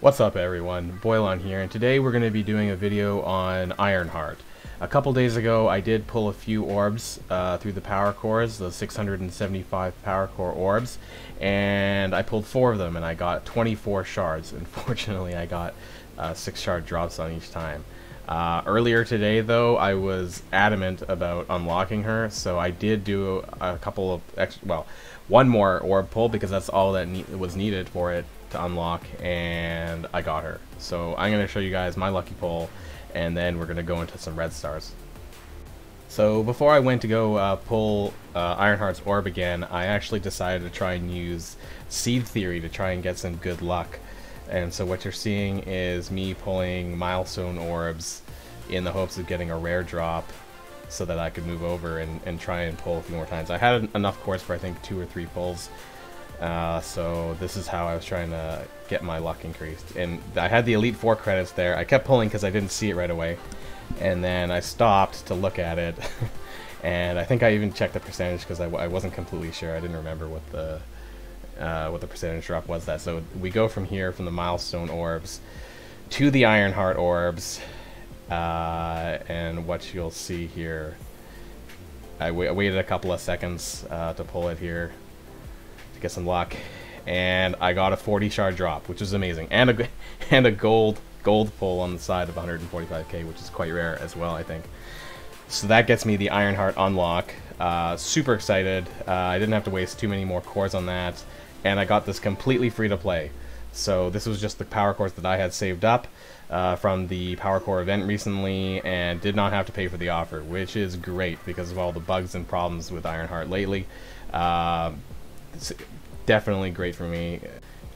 What's up everyone, Boylon here, and today we're going to be doing a video on Ironheart. A couple days ago I did pull a few orbs through the power cores, the 675 power core orbs, and I pulled 4 of them and I got 24 shards. Unfortunately I got 6 shard drops on each time. Earlier today though I was adamant about unlocking her, so I did do a couple of one more orb pull because that's all that was needed for it to unlock, and I got her. So I'm going to show you guys my lucky pull, and then we're going to go into some red stars. So before I went to go pull Ironheart's orb again, I actually decided to try and use Seed Theory to try and get some good luck. And so what you're seeing is me pulling milestone orbs in the hopes of getting a rare drop so that I could move over and try and pull a few more times. I had enough cores for I think 2 or 3 pulls. So this is how I was trying to get my luck increased. And I had the Elite 4 credits there. I kept pulling because I didn't see it right away. And then I stopped to look at it. And I think I even checked the percentage because I wasn't completely sure. I didn't remember what the percentage drop was that. So we go from here, from the milestone orbs to the Ironheart orbs. And what you'll see here, I waited a couple of seconds to pull it here. Get some luck, and I got a 40 shard drop, which is amazing, and a gold pull on the side of 145k, which is quite rare as well, I think. So that gets me the Ironheart unlock. Super excited. I didn't have to waste too many more cores on that, and I got this completely free to play. So this was just the power cores that I had saved up from the power core event recently, and did not have to pay for the offer, which is great because of all the bugs and problems with Ironheart lately. It's definitely great for me.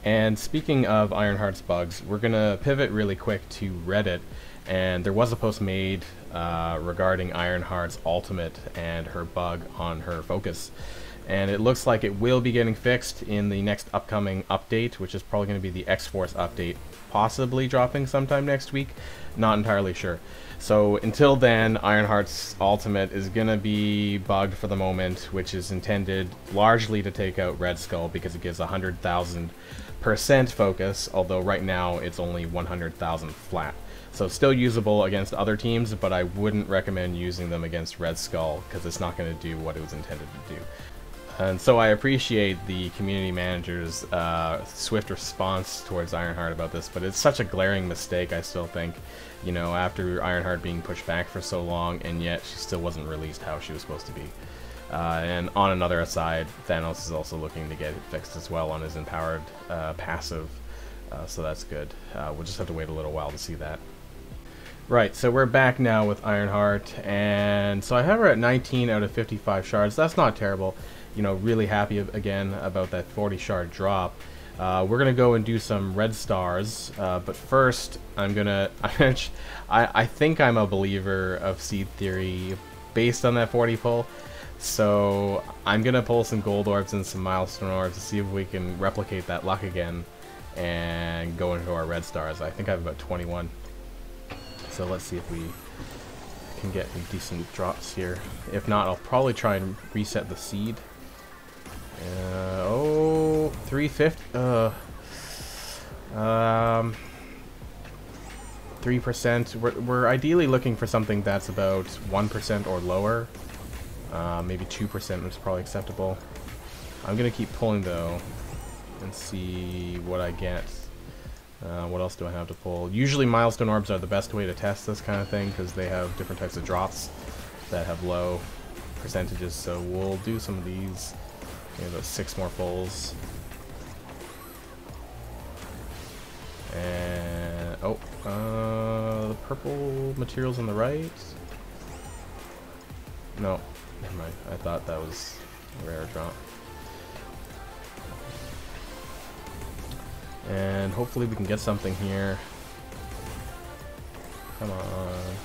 And speaking of Ironheart's bugs, we're gonna pivot really quick to Reddit, and there was a post made regarding Ironheart's ultimate and her bug on her focus, and it looks like it will be getting fixed in the next upcoming update, which is probably going to be the X-Force update, possibly dropping sometime next week, not entirely sure. So until then, Ironheart's ultimate is going to be bugged for the moment, which is intended largely to take out Red Skull because it gives 100,000% focus, although right now it's only 100,000 flat. So still usable against other teams, but I wouldn't recommend using them against Red Skull because it's not going to do what it was intended to do. And so I appreciate the community manager's swift response towards Ironheart about this, but it's such a glaring mistake, I still think, you know, after Ironheart being pushed back for so long, and yet she still wasn't released how she was supposed to be. And on another aside, Thanos is also looking to get it fixed as well on his empowered passive, so that's good. We'll just have to wait a little while to see that. Right, so we're back now with Ironheart, and so I have her at 19 out of 55 shards. That's not terrible. You know, really happy again about that 40 shard drop. We're gonna go and do some red stars, but first I'm gonna I think I'm a believer of Seed Theory based on that 40 pull, so I'm gonna pull some gold orbs and some milestone orbs to see if we can replicate that luck again and go into our red stars. I think I have about 21, so let's see if we can get some decent drops here. If not, I'll probably try and reset the seed. 350. 3%. We're ideally looking for something that's about 1% or lower. Maybe 2% is probably acceptable. I'm gonna keep pulling though and see what I get. What else do I have to pull? Usually milestone orbs are the best way to test this kind of thing because they have different types of drops that have low percentages. So we'll do some of these. Maybe about 6 more pulls. And the purple materials on the right. No, never mind. I thought that was a rare drop. And hopefully we can get something here. Come on.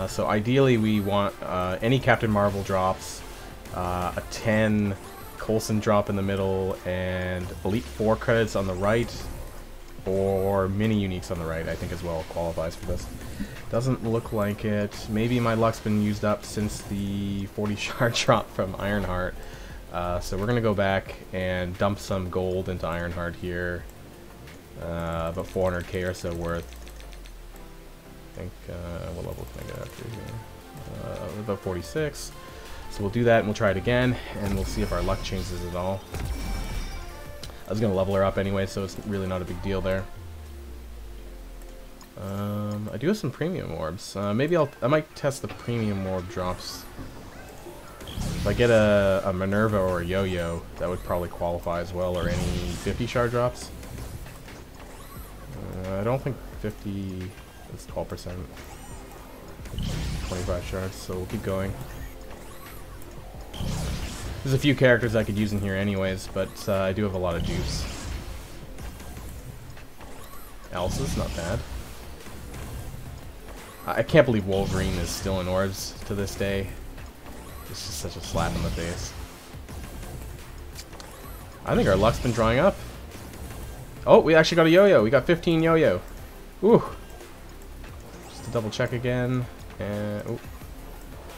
So ideally we want any Captain Marvel drops, a 10 Coulson drop in the middle, and Elite 4 credits on the right, or mini uniques on the right, I think as well qualifies for this. Doesn't look like it. Maybe my luck's been used up since the 40 shard drop from Ironheart. So we're gonna go back and dump some gold into Ironheart here. About 400k or so worth. I think, what level can I get up to here? About 46. So we'll do that and we'll try it again, and we'll see if our luck changes at all. I was gonna level her up anyway, so it's really not a big deal there. I do have some premium orbs. Maybe I might test the premium orb drops. If I get a Minerva or a Yo-Yo, that would probably qualify as well, or any 50 shard drops. I don't think 50 is 12%. 25 shards, so we'll keep going. There's a few characters I could use in here anyways, but I do have a lot of dupes. Elsa's not bad. I can't believe Wolverine is still in Orbs to this day. It's just such a slap in the face. I think our luck's been drying up. Oh, we actually got a Yo-Yo. We got 15 Yo-Yo. Ooh. Just to double check again. And ooh.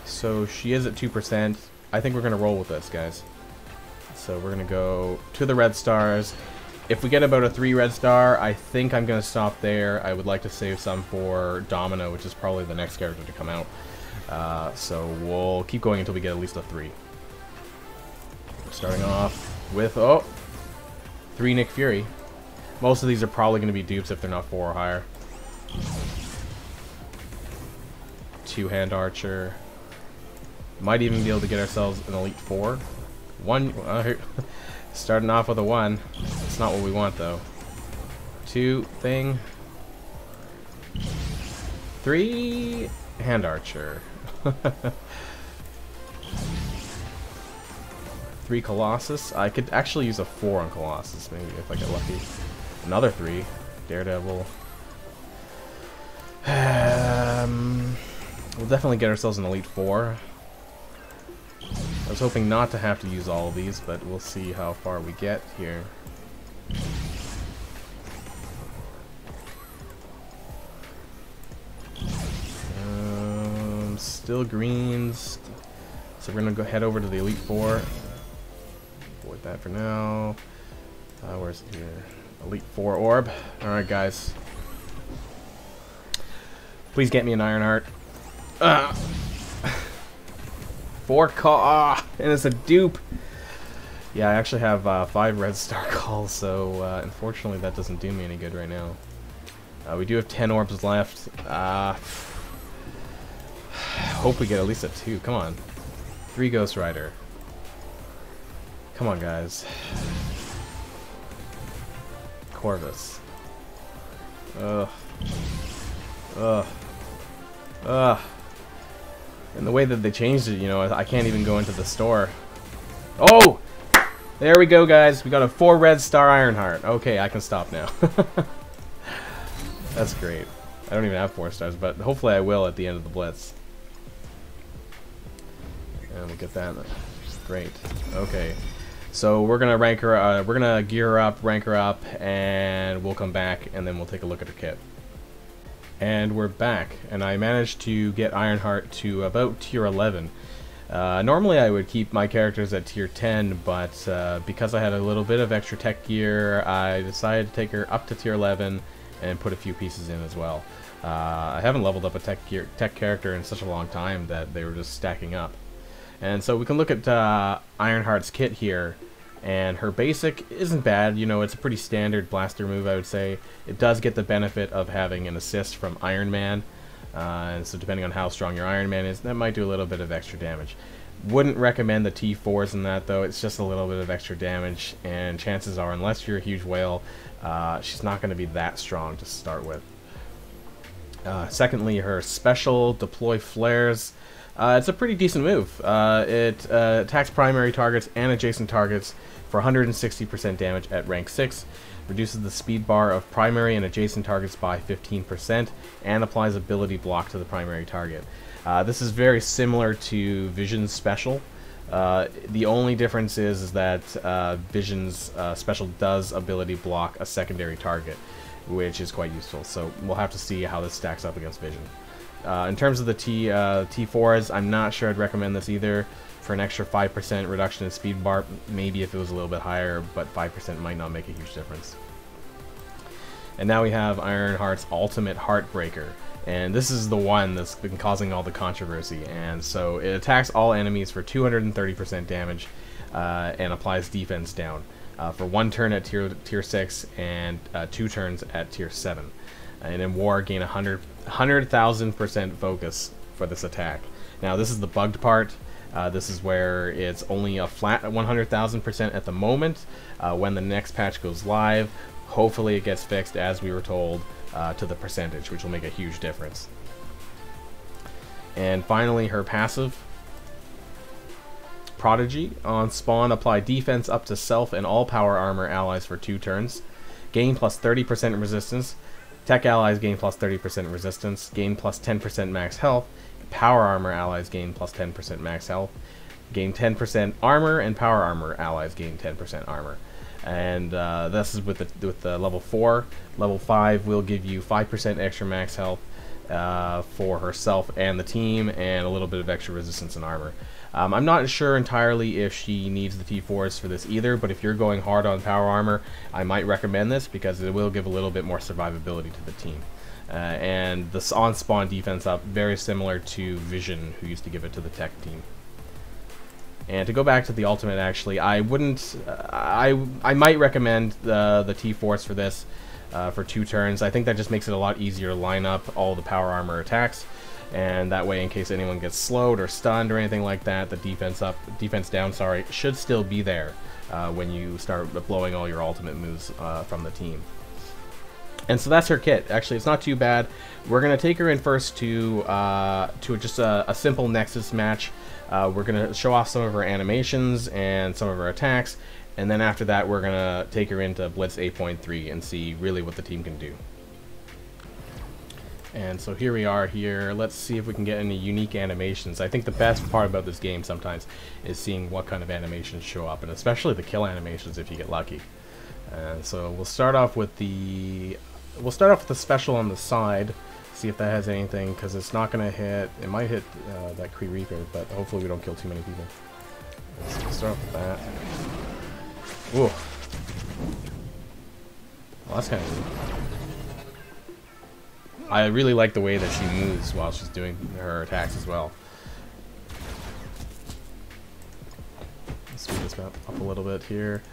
So she is at 2%. I think we're gonna roll with this, guys. So we're gonna go to the red stars. If we get about a 3 red star, I think I'm gonna stop there. I would like to save some for Domino, which is probably the next character to come out. So we'll keep going until we get at least a 3. Starting off with 3 Nick Fury. Most of these are probably gonna be dupes if they're not 4 or higher. 2 Hand Archer. Might even be able to get ourselves an Elite 4. 1, starting off with a 1. It's not what we want though. 2 thing. 3 Hand Archer. 3 Colossus. I could actually use a 4 on Colossus maybe if I get lucky. Another 3 Daredevil. We'll definitely get ourselves an Elite 4. I was hoping not to have to use all of these, but we'll see how far we get here. Still greens. So we're gonna go head over to the Elite 4. Avoid that for now. Where's it here? Elite 4 orb. Alright, guys. Please get me an Ironheart. 4 call, and it's a dupe. Yeah, I actually have 5 red star calls, so unfortunately that doesn't do me any good right now. We do have 10 orbs left. Hope we get at least a 2. Come on. 3 Ghost Rider. Come on, guys. Corvus. Ugh. Ugh. Ugh. And the way that they changed it, you know, I can't even go into the store. Oh! There we go, guys. We got a 4 red star Ironheart. Okay, I can stop now. That's great. I don't even have 4 stars, but hopefully I will at the end of the Blitz. And we'll get that. Great. Okay. So we're gonna rank her. We're gonna gear her up, rank her up, and we'll come back, and then we'll take a look at her kit. And we're back, and I managed to get Ironheart to about tier 11. Normally I would keep my characters at tier 10, but because I had a little bit of extra tech gear, I decided to take her up to tier 11 and put a few pieces in as well. I haven't leveled up a tech character in such a long time that they were just stacking up. And so we can look at Ironheart's kit here. And her basic isn't bad, you know, it's a pretty standard blaster move, I would say. It does get the benefit of having an assist from Iron Man, and so depending on how strong your Iron Man is, that might do a little bit of extra damage. Wouldn't recommend the T4s in that though, it's just a little bit of extra damage, and chances are, unless you're a huge whale, she's not going to be that strong to start with. Secondly, her special, Deploy Flares. It's a pretty decent move. It attacks primary targets and adjacent targets for 160% damage at rank 6, reduces the speed bar of primary and adjacent targets by 15%, and applies ability block to the primary target. This is very similar to Vision's special. The only difference is that Vision's special does ability block a secondary target, which is quite useful. So we'll have to see how this stacks up against Vision. In terms of the T4s, I'm not sure I'd recommend this either. for an extra 5% reduction in speed bar, maybe if it was a little bit higher, but 5% might not make a huge difference. And now we have Ironheart's Ultimate Heartbreaker, and this is the one that's been causing all the controversy. And so it attacks all enemies for 230% damage and applies defense down for 1 turn at tier 6 and 2 turns at tier 7. And in war, gain 100,000% focus for this attack. Now this is the bugged part. This is where it's only a flat 100,000% at the moment. When the next patch goes live, hopefully it gets fixed, as we were told, to the percentage, which will make a huge difference. And finally, her passive, Prodigy. On spawn, apply defense up to self and all power armor allies for 2 turns. Gain plus 30% resistance. Tech allies gain plus 30% resistance. Gain plus 10% max health. Power armor allies gain plus 10% max health. Gain 10% armor, and power armor allies gain 10% armor. And this is with the level 4. Level 5 will give you 5% extra max health for herself and the team, and a little bit of extra resistance and armor. I'm not sure entirely if she needs the T4s for this either, but if you're going hard on power armor, I might recommend this because it will give a little bit more survivability to the team. And the on-spawn defense up, very similar to Vision, who used to give it to the tech team. And to go back to the ultimate, actually, I wouldn't. I might recommend the T-Force for this for 2 turns. I think that just makes it a lot easier to line up all the power armor attacks, and that way, in case anyone gets slowed or stunned or anything like that, the defense down, sorry, should still be there when you start blowing all your ultimate moves from the team. And so that's her kit. Actually, it's not too bad. We're gonna take her in first to just a simple Nexus match. We're gonna show off some of her animations and some of her attacks, and then after that, we're gonna take her into Blitz 8.3 and see really what the team can do. And so here we are here. Let's see if we can get any unique animations. I think the best part about this game sometimes is seeing what kind of animations show up, and especially the kill animations if you get lucky. And so we'll start off with the special on the side. See if that has anything, because it's not going to hit. It might hit that Kree Reaper, but hopefully we don't kill too many people. Let's start off with that. Ooh. Well, that's kind of neat. I really like the way that she moves while she's doing her attacks as well. Let's speed this up a little bit here.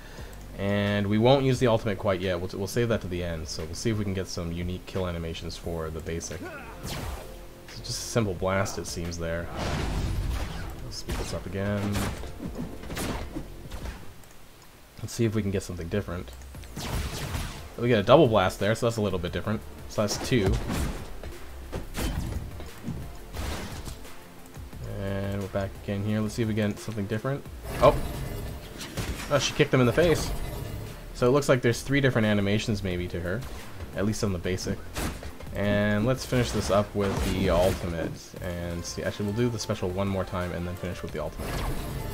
And we won't use the ultimate quite yet. We'll save that to the end. So we'll see if we can get some unique kill animations for the basic. It's just a simple blast, it seems there. Let's speed this up again. Let's see if we can get something different. We get a double blast there, so that's a little bit different. So that's 2. And we're back again here. Let's see if we get something different. Oh, she kicked him in the face. So it looks like there's 3 different animations maybe to her, at least on the basic. And let's finish this up with the ultimate. And see, actually we'll do the special one more time and then finish with the ultimate.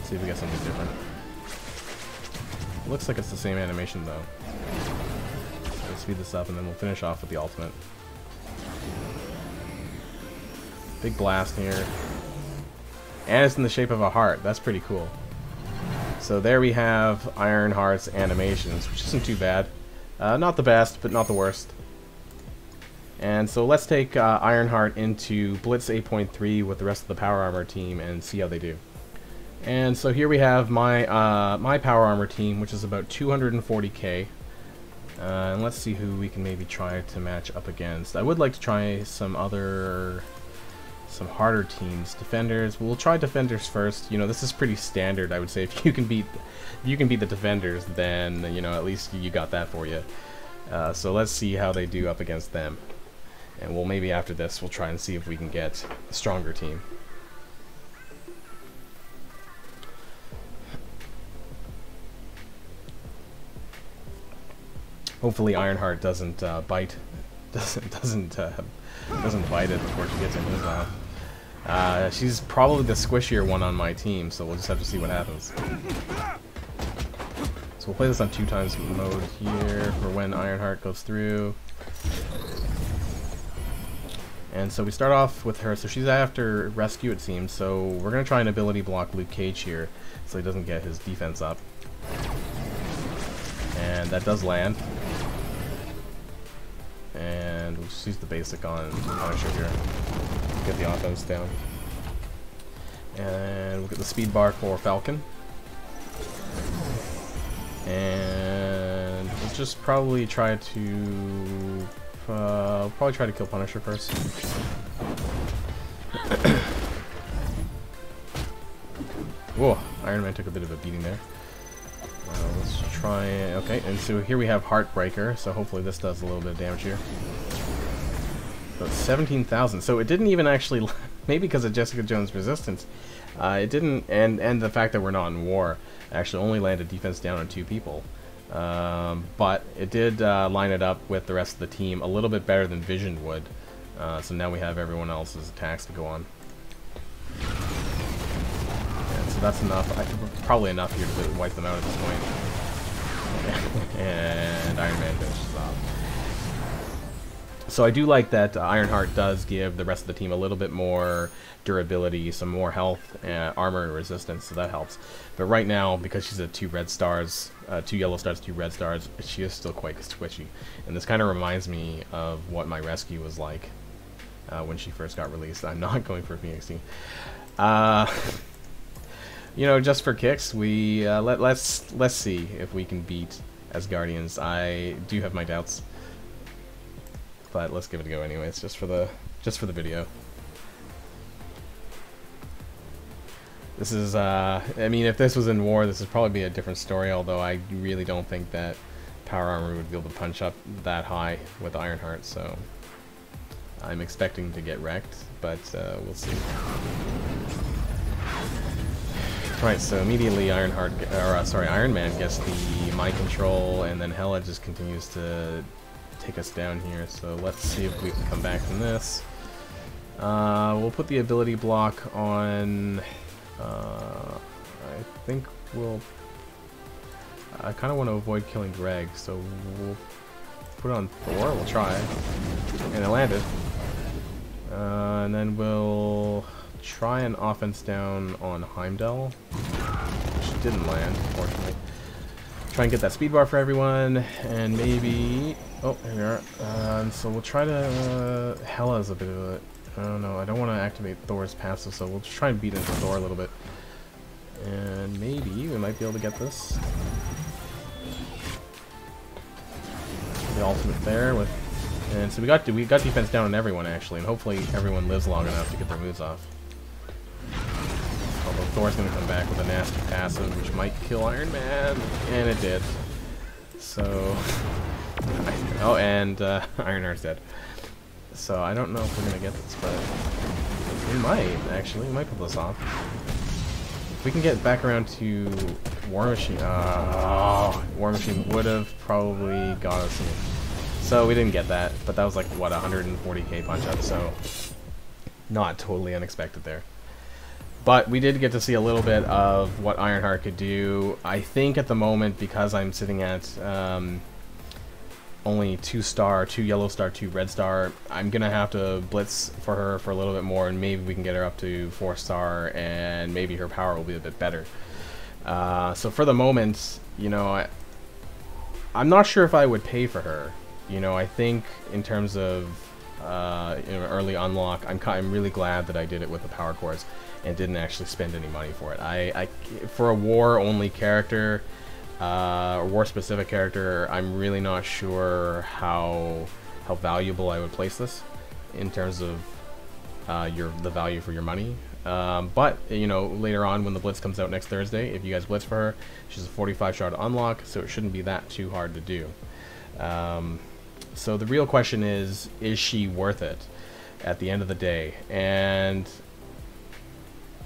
See if we get something different. It looks like it's the same animation though. Let's speed this up and then we'll finish off with the ultimate. Big blast here. And it's in the shape of a heart. That's pretty cool. So there we have Ironheart's animations, which isn't too bad. Not the best, but not the worst. And so let's take Ironheart into Blitz 8.3 with the rest of the Power Armor team and see how they do. And so here we have my my Power Armor team, which is about 240k. And let's see who we can maybe try to match up against. I would like to try some harder teams. Defenders. We'll try defenders first. You know, this is pretty standard, I would say. If you can beat the defenders, then you know at least you got that for you. So let's see how they do up against them. And we'll maybe after this we'll try and see if we can get a stronger team. Hopefully Ironheart doesn't bite doesn't bite it before she gets in his mouth. She's probably the squishier one on my team, so we'll just have to see what happens. So we'll play this on 2x mode here for when Ironheart goes through. And so we start off with her. So she's after rescue, it seems. So we're going to try and ability block Luke Cage here so he doesn't get his defense up. And that does land. And we'll just use the basic on Punisher here. Get the offense down. And we'll get the speed bar for Falcon. And we'll just probably try to kill Punisher first. Whoa, Iron Man took a bit of a beating there. Let's try. Okay, and so here we have Heartbreaker. So hopefully this does a little bit of damage here. So it's 17,000. So it didn't even actually, maybe because of Jessica Jones' resistance, it didn't, and the fact that we're not in war, actually only landed defense down on 2 people. But it did line it up with the rest of the team a little bit better than Vision would. So now we have everyone else's attacks to go on. And so that's enough. Probably enough here to wipe them out at this point. And Iron Man finishes off. So I do like that Ironheart does give the rest of the team a little bit more durability, some more health, armor, and resistance, so that helps. But right now, because she's at 2 red stars, 2 yellow stars, 2 red stars, she is still quite twitchy. And this kind of reminds me of what my rescue was like when she first got released. I'm not going for Phoenix Team. You know, just for kicks, we let's see if we can beat Asgardians. I do have my doubts. But let's give it a go anyways, just for the video. This is, I mean, if this was in war, this would probably be a different story, although I really don't think that Power Armor would be able to punch up that high with Ironheart, so I'm expecting to get wrecked, but we'll see. Right, so immediately Iron Man gets the mind control, and then Hela just continues to take us down here, so let's see if we can come back from this. We'll put the ability block on, I think I kind of want to avoid killing Greg, so we'll put it on Thor, we'll try, and it landed. And then we'll try an offense down on Heimdall, which didn't land, unfortunately. Try and get that speed bar for everyone, and maybe... Oh, there we are. And so we'll try to... Hela's a bit of a... I don't know, I don't want to activate Thor's passive, so we'll just try and beat into Thor a little bit. And maybe we might be able to get this. The ultimate there with... And so we got defense down on everyone, actually, and hopefully everyone lives long enough to get their moves off. Although Thor's going to come back with a nasty passive, which might kill Iron Man, and it did. So... Oh, and Ironheart's dead. So I don't know if we're going to get this, but we might, actually. We might pull this off. If we can get back around to War Machine... War Machine would have probably got us in. So we didn't get that, but that was like, what, 140k punch-up, so not totally unexpected there. But we did get to see a little bit of what Ironheart could do. I think at the moment, because I'm sitting at only 2 star, 2 yellow star, 2 red star, I'm going to have to blitz for her for a little bit more, and maybe we can get her up to 4 star, and maybe her power will be a bit better. So for the moment, you know, I'm not sure if I would pay for her. You know, I think in terms of you know, early unlock, I'm really glad that I did it with the power cores and didn't actually spend any money for it. For a war-only character, or war-specific character, I'm really not sure how valuable I would place this in terms of the value for your money. But you know, later on when the Blitz comes out next Thursday, if you guys blitz for her, she's a 45 shard unlock, so it shouldn't be that too hard to do. So the real question is she worth it at the end of the day? And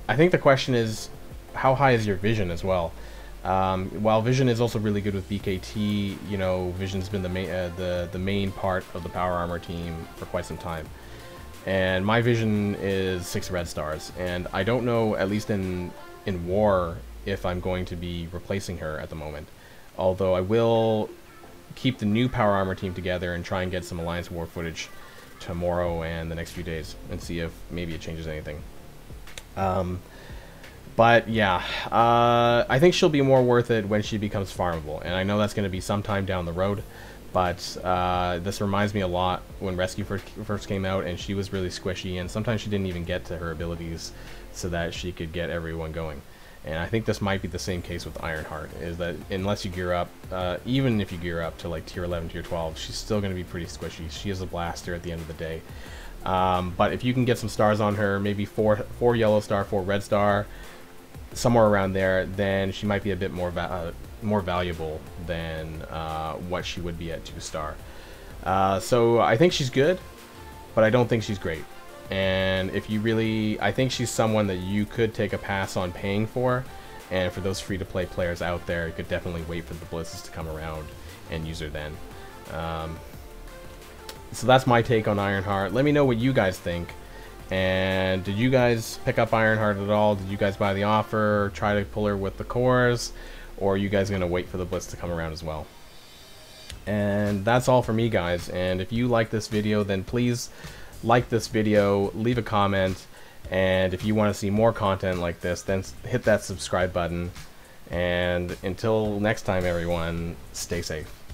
I think the question is, how high is your vision as well? While vision is also really good with BKT, you know, vision's been the main part of the power armor team for quite some time. And my vision is 6 red stars, and I don't know, at least in war, if I'm going to be replacing her at the moment. Although I will keep the new power armor team together and try and get some Alliance War footage tomorrow and the next few days and see if maybe it changes anything. But yeah, I think she'll be more worth it when she becomes farmable, and I know that's going to be sometime down the road, but this reminds me a lot when Rescue first came out, and she was really squishy, and sometimes she didn't even get to her abilities so that she could get everyone going. And I think this might be the same case with Ironheart, is that unless you gear up, even if you gear up to like tier 11, tier 12, she's still going to be pretty squishy. She is a blaster at the end of the day. But if you can get some stars on her, maybe four yellow star, 4 red star, somewhere around there, then she might be a bit more valuable than what she would be at 2 star. So I think she's good, but I don't think she's great. And if you really, I think she's someone that you could take a pass on paying for, and for those free-to-play players out there, you could definitely wait for the blitzes to come around and use her then. So that's my take on Ironheart. Let me know what you guys think. And did you guys pick up Ironheart at all? Did you guys buy the offer, try to pull her with the cores, or are you guys going to wait for the blitz to come around as well? And that's all for me, guys. And if you like this video, then please like this video, leave a comment, and if you want to see more content like this, then hit that subscribe button. And until next time, everyone, stay safe.